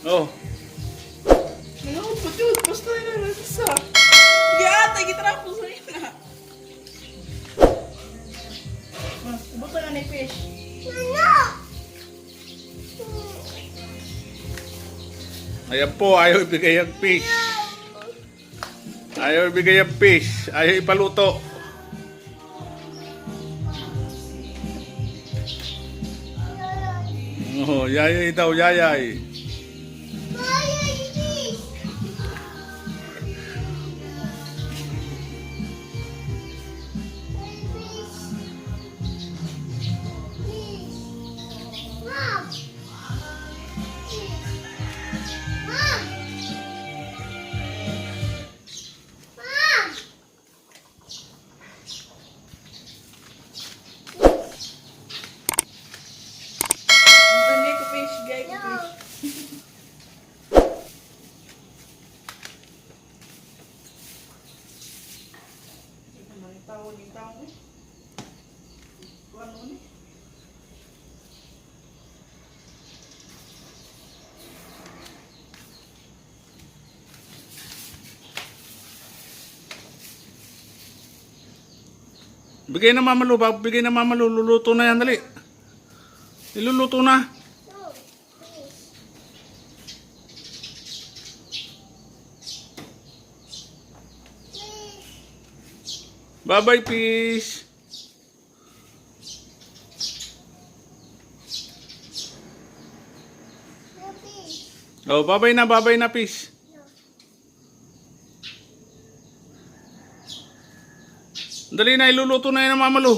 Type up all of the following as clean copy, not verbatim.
Oh. Ano, putut, basta na nasa. Gata, gitrapos na yun na. Buto na ni fish. Ayan po, ayaw ibigay ang fish. Ayaw ibigay ang fish. Ayaw ipaluto. Oh, yayay daw, yayay. Hindi ko fish, gay ko fish. Tawon yung tawon eh. Ano ni? Bigay na mamalu, bigay na mamalu, luluto na yan, dali. Iluluto na. Bye-bye, fish. Oh, bye-bye na, fish. Dali na, iluluto na yan ang mamalu.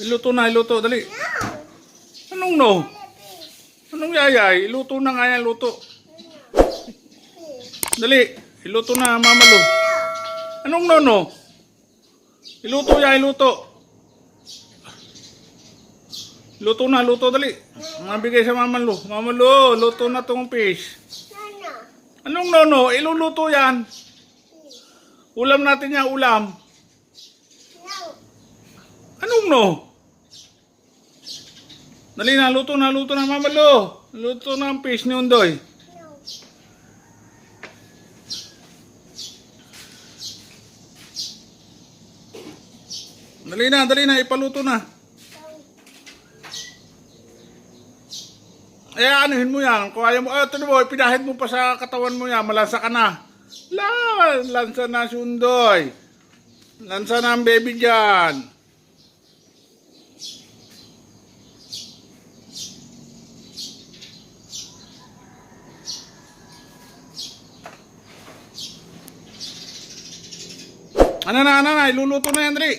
Iluto na, iluto, dali. Anong no? Anong yayay? Iluto na nga yan, luto. Dali, iluto na, mamalu. Anong no? Iluto ya, iluto. Luto na, luto, dali. Mabigay sa mamalu. Mamalu, luto na tong fish. Anong no? Iluluto yan. Ulam natin yan, ulam. Anong no? Dali na, luto na, mamalu. Luto na ang fish ni Undoy. Dali na, ipaluto na. Eh, anuhin mo yan. Kung ayaw mo, ito mo, ipinahid mo pa sa katawan mo yan, malansa ka na. Lansa na si Undoy. Lansa na ang baby dyan. Ano na, iluluto na yan, dali.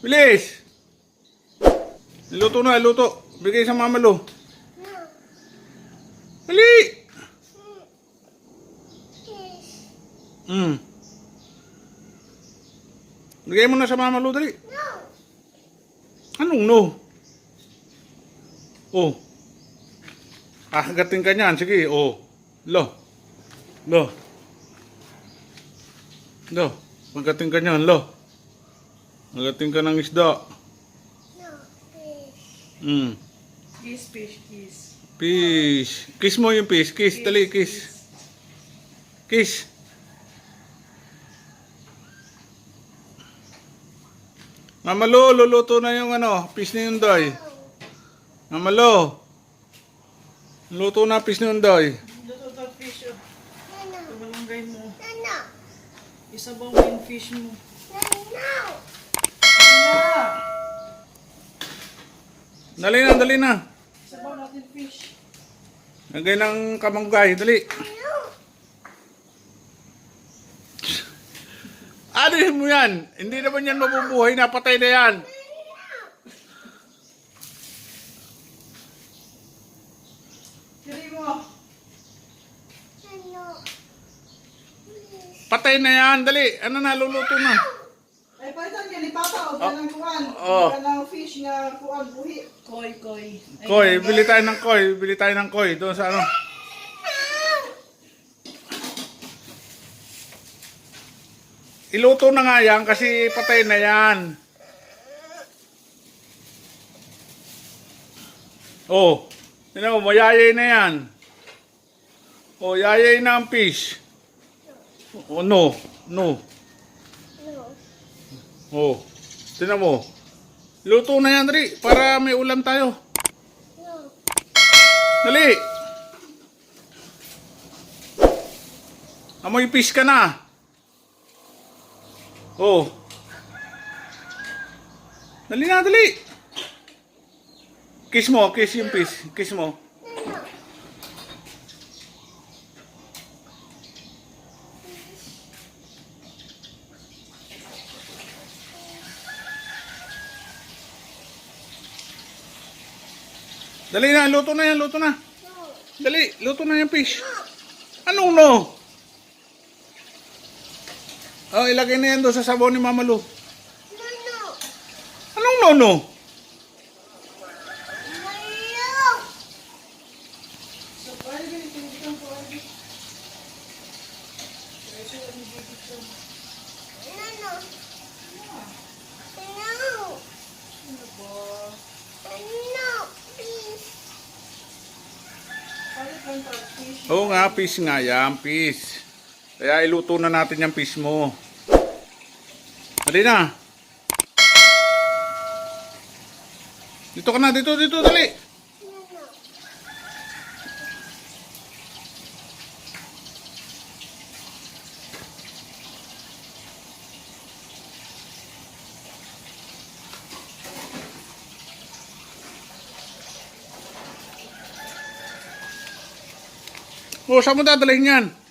Bilis. Iluto na, iluto. Bigay sa mamalu. Dali. Bigay mo na sa mamalu, dali. Anong no? Oh. Gating ka niyan. Sige, oh. Lo. Magating ka niyan, lo. Magating ka ng isda. Kiss, fish, kiss. Fish. Kiss mo yung fish. Kiss, dali, kiss. Kiss. Mamalo, luluto na yung fish ni Undoy. Mamalo. Luto na fish ni Undoy. Luto to fish, oh. Tumalunggay mo. Isabaw mo yung fish mo. Dali na. Isabaw natin fish. Lagay ng kamanggay, dali. Anuhin mo yan. Hindi naman yan mabubuhay. Napatay na yan. Kiri mo. Patay na yan. Dali. Ano na, luluto na. Ay, palitan ka ni Papa o ganang kuwan. Oh. Ganang fish nga kuwan buhi. Koy. Koy, bili tayo ng koy. Bili tayo ng koy. Doon sa ano. Iluto na nga yan kasi patay na yan. Oh, Tingnan mo, mayayay na yan. O, yayay na ang fish. O, no. No. O, tingnan mo. Luto na yan, dali. Para may ulam tayo. Dali. Amoy fish ka na. O. Dali na, dali. Kiss mo, kiss yung fish. Kiss mo. Dali na, luto na yan, luto na. Dali, luto na yung fish. Anong no? Oh, ilagay na yan doon sa sabon ni Mama Lu. Anong no, no? Oo nga, fish nga yan, fish. Kaya iluto na natin yung fish mo. Dali na. Dito ka na, dito, dali. O, saan mo dadalhin yan?